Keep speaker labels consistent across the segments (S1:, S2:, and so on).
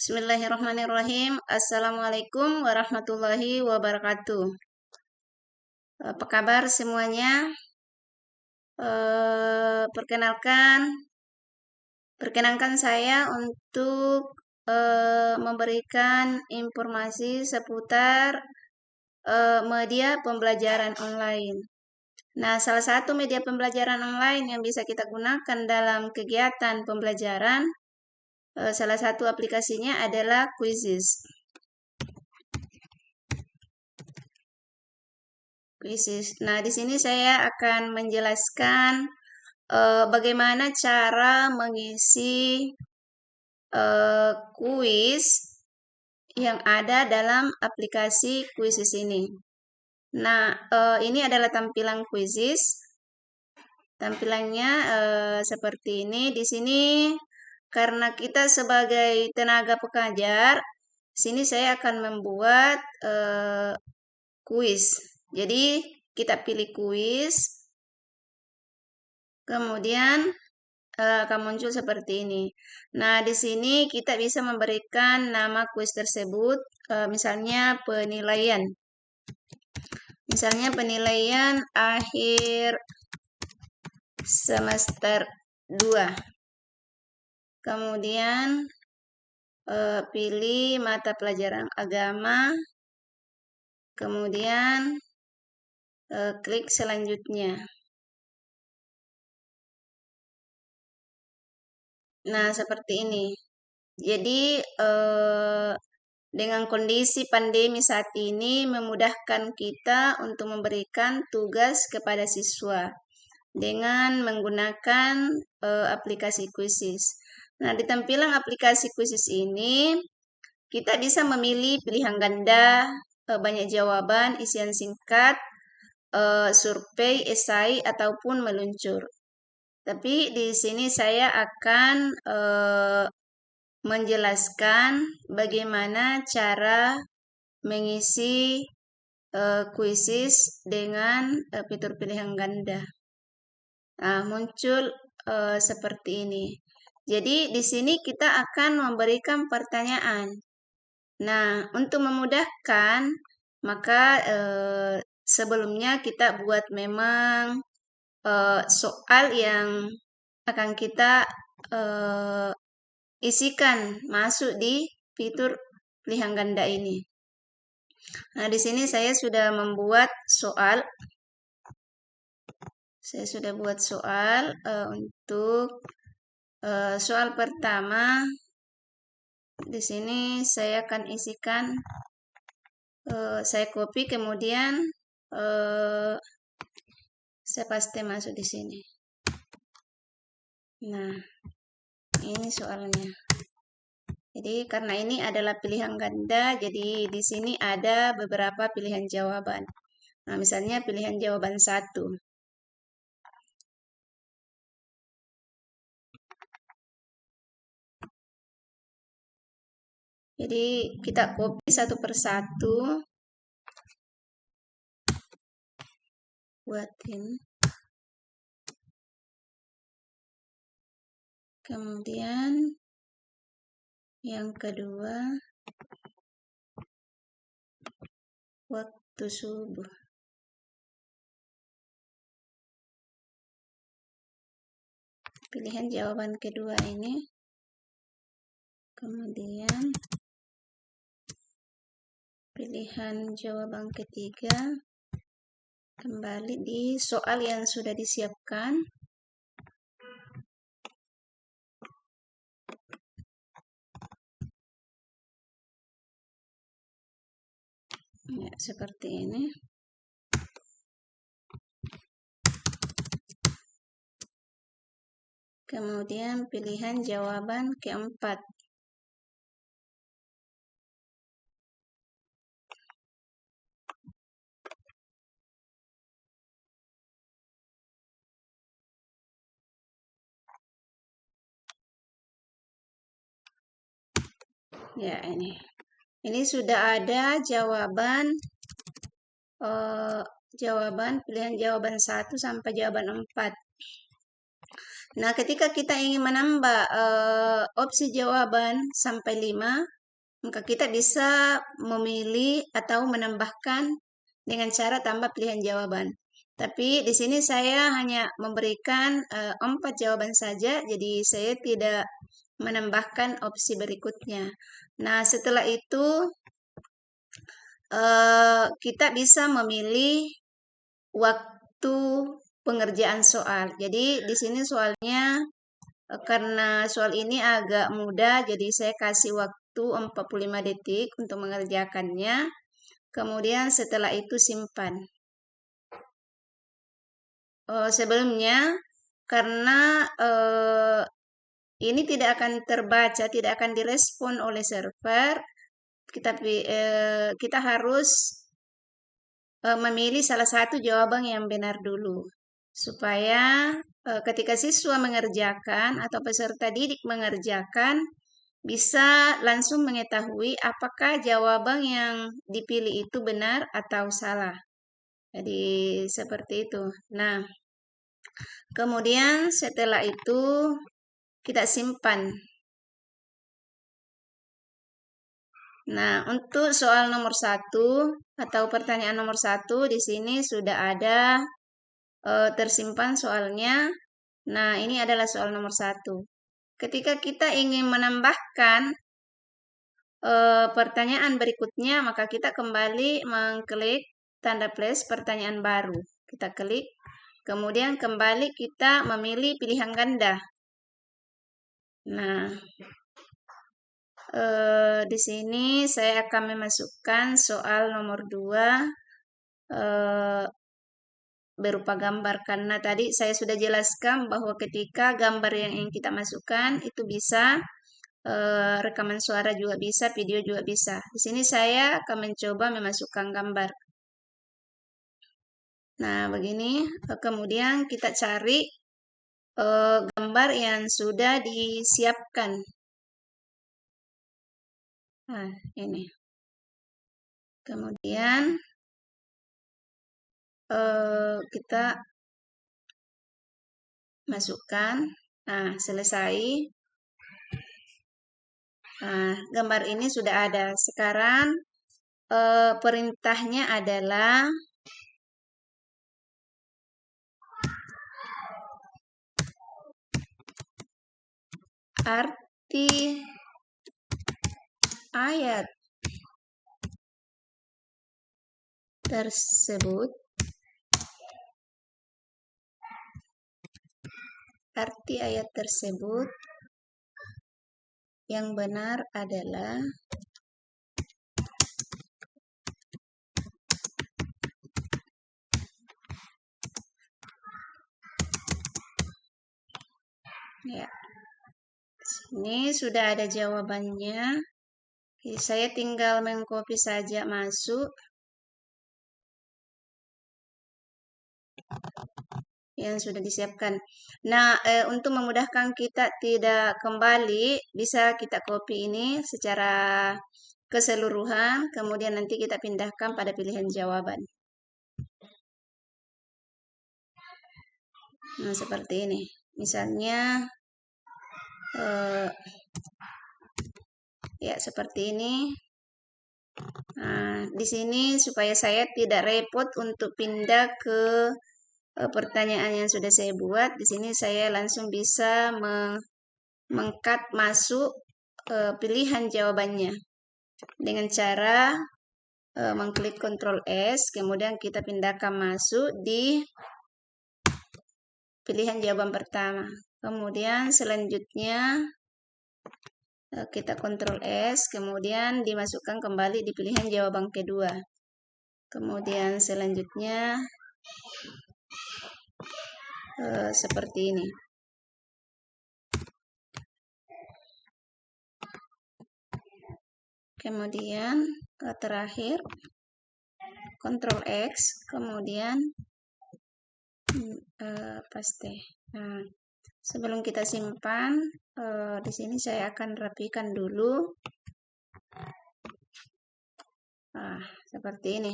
S1: Bismillahirrahmanirrahim. Assalamualaikum warahmatullahi wabarakatuh. Apa kabar semuanya? Perkenalkan saya untuk memberikan informasi seputar media pembelajaran online. Nah, salah satu media pembelajaran online yang bisa kita gunakan dalam kegiatan pembelajaran, salah satu aplikasinya adalah Quizizz. Nah, di sini saya akan menjelaskan bagaimana cara mengisi kuis yang ada dalam aplikasi Quizizz ini. Nah, ini adalah tampilan Quizizz. Tampilannya seperti ini. Di sini karena kita sebagai tenaga pengajar, sini saya akan membuat kuis. Jadi kita pilih kuis, kemudian akan muncul seperti ini. Nah, di sini kita bisa memberikan nama kuis tersebut, misalnya penilaian. Misalnya penilaian akhir semester 2. Kemudian pilih mata pelajaran agama. Kemudian klik selanjutnya. Nah, seperti ini. Jadi, dengan kondisi pandemi saat ini memudahkan kita untuk memberikan tugas kepada siswa dengan menggunakan aplikasi Quizizz. Nah, di tampilan aplikasi Quizizz ini kita bisa memilih pilihan ganda, banyak jawaban, isian singkat, survei, esai, ataupun meluncur. Tapi di sini saya akan menjelaskan bagaimana cara mengisi Quizizz dengan fitur pilihan ganda. Nah, muncul seperti ini. Jadi di sini kita akan memberikan pertanyaan. Nah, untuk memudahkan, maka sebelumnya kita buat memang soal yang akan kita isikan masuk di fitur pilihan ganda ini. Nah, di sini saya sudah membuat soal. Saya sudah buat soal untuk soal pertama. Di sini saya akan isikan, saya copy, kemudian saya paste masuk di sini. Nah, ini soalnya. Jadi karena ini adalah pilihan ganda, jadi di sini ada beberapa pilihan jawaban. Nah, misalnya pilihan jawaban 1. Jadi kita copy satu persatu, buatin. Kemudian yang kedua, waktu subuh. Pilihan jawaban kedua ini. Kemudian pilihan jawaban ketiga. Kembali di soal yang sudah disiapkan. Ya, seperti ini. Kemudian pilihan jawaban keempat. Ya, ini sudah ada jawaban pilihan jawaban 1 sampai jawaban 4. Nah, ketika kita ingin menambah opsi jawaban sampai 5, maka kita bisa memilih atau menambahkan dengan cara tambah pilihan jawaban. Tapi di sini saya hanya memberikan 4 jawaban saja, jadi saya tidak menambahkan opsi berikutnya. Nah, setelah itu kita bisa memilih waktu pengerjaan soal. Jadi di sini soalnya karena soal ini agak mudah, jadi saya kasih waktu 45 detik untuk mengerjakannya. Kemudian setelah itu simpan. Sebelumnya, karena ini tidak akan terbaca, tidak akan direspon oleh server, kita harus memilih salah satu jawaban yang benar dulu. Supaya ketika siswa mengerjakan atau peserta didik mengerjakan, bisa langsung mengetahui apakah jawaban yang dipilih itu benar atau salah. Jadi seperti itu. Nah, kemudian setelah itu kita simpan. Nah, untuk soal nomor 1 atau pertanyaan nomor 1 di sini sudah ada tersimpan soalnya. Nah, ini adalah soal nomor 1. Ketika kita ingin menambahkan pertanyaan berikutnya, maka kita kembali mengklik tanda plus pertanyaan baru. Kita klik, kemudian kembali kita memilih pilihan ganda. Nah, di sini saya akan memasukkan soal nomor 2 berupa gambar, karena tadi saya sudah jelaskan bahwa ketika gambar yang ingin kita masukkan itu bisa rekaman suara juga bisa, video juga bisa. Di sini saya akan mencoba memasukkan gambar. Nah, begini. Kemudian kita cari gambar yang sudah disiapkan. Nah, ini. Kemudian kita masukkan. Nah, selesai. Nah, gambar ini sudah ada. Sekarang perintahnya adalah arti ayat tersebut. Arti ayat tersebut yang benar adalah ya. Ini sudah ada jawabannya. Saya tinggal mengcopy saja masuk. Yang sudah disiapkan. Nah, untuk memudahkan kita tidak kembali, bisa kita copy ini secara keseluruhan, kemudian nanti kita pindahkan pada pilihan jawaban. Nah, seperti ini. Misalnya, ya seperti ini. Nah, di sini supaya saya tidak repot untuk pindah ke pertanyaan yang sudah saya buat, di sini saya langsung bisa meng-cut masuk pilihan jawabannya dengan cara mengklik Ctrl S, kemudian kita pindahkan masuk di pilihan jawaban pertama. Kemudian selanjutnya kita Ctrl S, kemudian dimasukkan kembali di pilihan jawaban kedua. Kemudian selanjutnya seperti ini. Kemudian terakhir Ctrl X, kemudian paste. Nah, sebelum kita simpan, di sini saya akan rapikan dulu. Nah, seperti ini.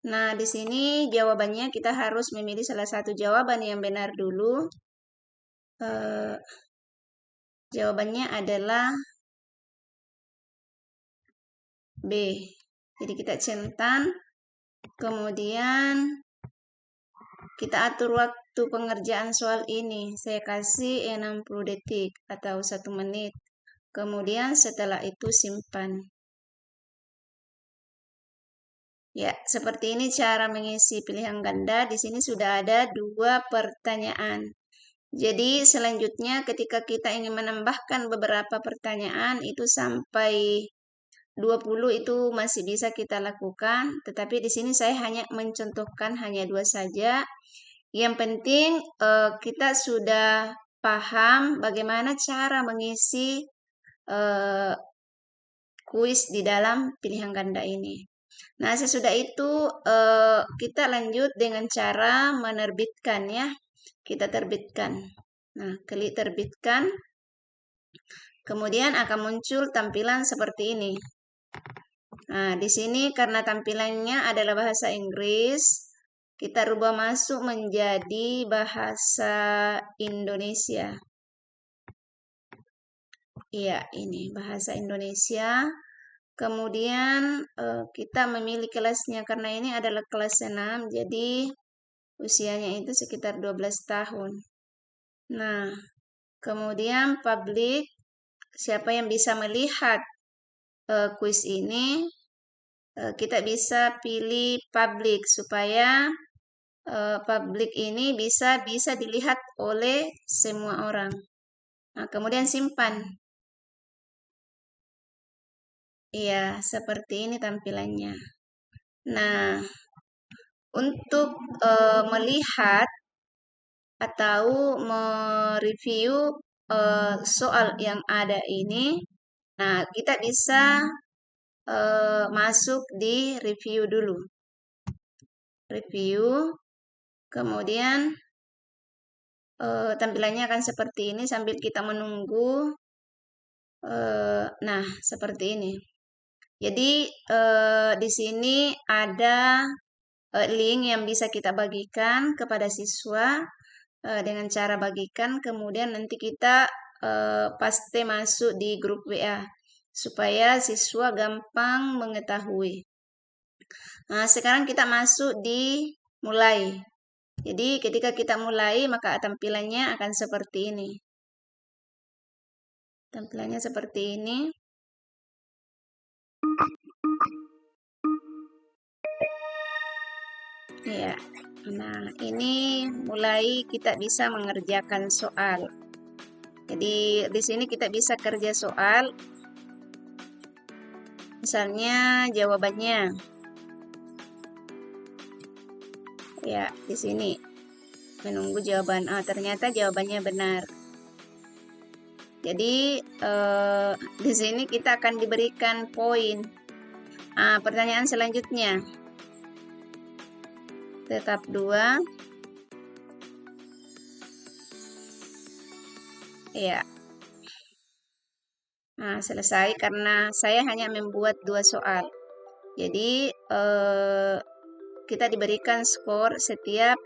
S1: Nah, di sini jawabannya kita harus memilih salah satu jawaban yang benar dulu. Eh, jawabannya adalah B. Jadi kita centang, kemudian kita atur waktu pengerjaan soal ini. Saya kasih 60 detik atau 1 menit. Kemudian setelah itu simpan. Ya, seperti ini cara mengisi pilihan ganda. Di sini sudah ada 2 pertanyaan. Jadi selanjutnya ketika kita ingin menambahkan beberapa pertanyaan itu sampai 20 itu masih bisa kita lakukan, tetapi di sini saya hanya mencontohkan hanya 2 saja. Yang penting kita sudah paham bagaimana cara mengisi kuis di dalam pilihan ganda ini. Nah, sesudah itu kita lanjut dengan cara menerbitkan ya. Kita terbitkan. Nah, klik terbitkan. Kemudian akan muncul tampilan seperti ini. Nah, di sini karena tampilannya adalah bahasa Inggris, kita rubah masuk menjadi bahasa Indonesia. Iya, ini bahasa Indonesia. Kemudian kita memilih kelasnya karena ini adalah kelas 6, jadi usianya itu sekitar 12 tahun. Nah, kemudian publik, siapa yang bisa melihat kuis ini, kita bisa pilih publik supaya publik ini bisa dilihat oleh semua orang. Nah, kemudian simpan. Iya, seperti ini tampilannya. Nah, untuk melihat atau mereview soal yang ada ini, nah kita bisa masuk di review dulu. Review, kemudian tampilannya akan seperti ini sambil kita menunggu. Nah, seperti ini. Jadi di sini ada link yang bisa kita bagikan kepada siswa dengan cara bagikan. Kemudian nanti kita paste masuk di grup WA supaya siswa gampang mengetahui. Nah, sekarang kita masuk di mulai. Jadi ketika kita mulai maka tampilannya akan seperti ini. Tampilannya seperti ini. Ya. Nah, ini mulai kita bisa mengerjakan soal. Jadi di sini kita bisa kerja soal. Misalnya jawabannya. Ya, di sini menunggu jawaban. Ternyata jawabannya benar. Jadi di sini kita akan diberikan poin. Pertanyaan selanjutnya. Tetap 2. Ya. Nah, selesai karena saya hanya membuat 2 soal. Jadi kita diberikan skor setiap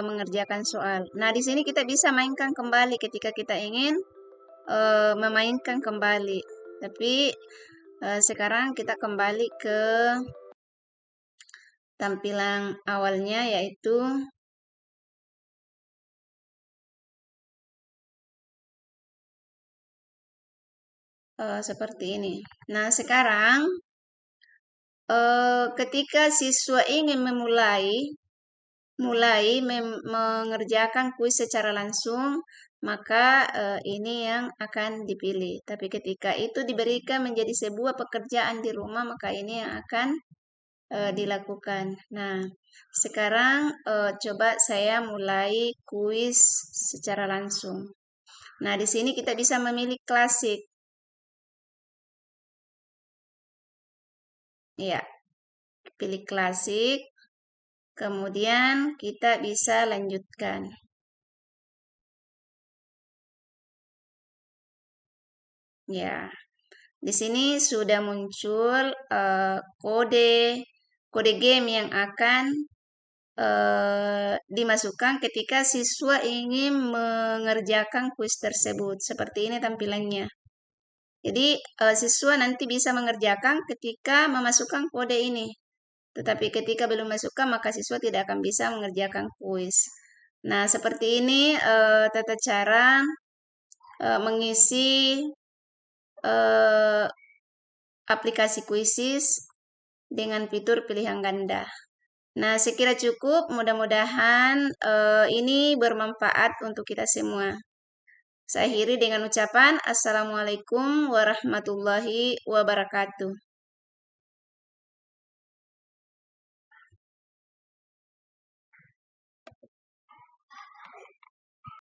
S1: mengerjakan soal. Nah, di sini kita bisa mainkan kembali ketika kita ingin memainkan kembali. Tapi sekarang kita kembali ke tampilan awalnya yaitu seperti ini. Nah, sekarang ketika siswa ingin mulai mengerjakan kuis secara langsung, maka ini yang akan dipilih. Tapi ketika itu diberikan menjadi sebuah pekerjaan di rumah, maka ini yang akan dilakukan. Nah, sekarang coba saya mulai kuis secara langsung. Nah, di sini kita bisa memilih klasik. Ya, pilih klasik. Kemudian kita bisa lanjutkan. Ya, di sini sudah muncul kode game yang akan dimasukkan ketika siswa ingin mengerjakan kuis tersebut. Seperti ini tampilannya. Jadi siswa nanti bisa mengerjakan ketika memasukkan kode ini. Tetapi ketika belum masukkan, maka siswa tidak akan bisa mengerjakan kuis. Nah, seperti ini tata cara mengisi aplikasi kuisis dengan fitur pilihan ganda. Nah, sekira cukup. Mudah-mudahan ini bermanfaat untuk kita semua. Saya akhiri dengan ucapan Assalamualaikum warahmatullahi wabarakatuh.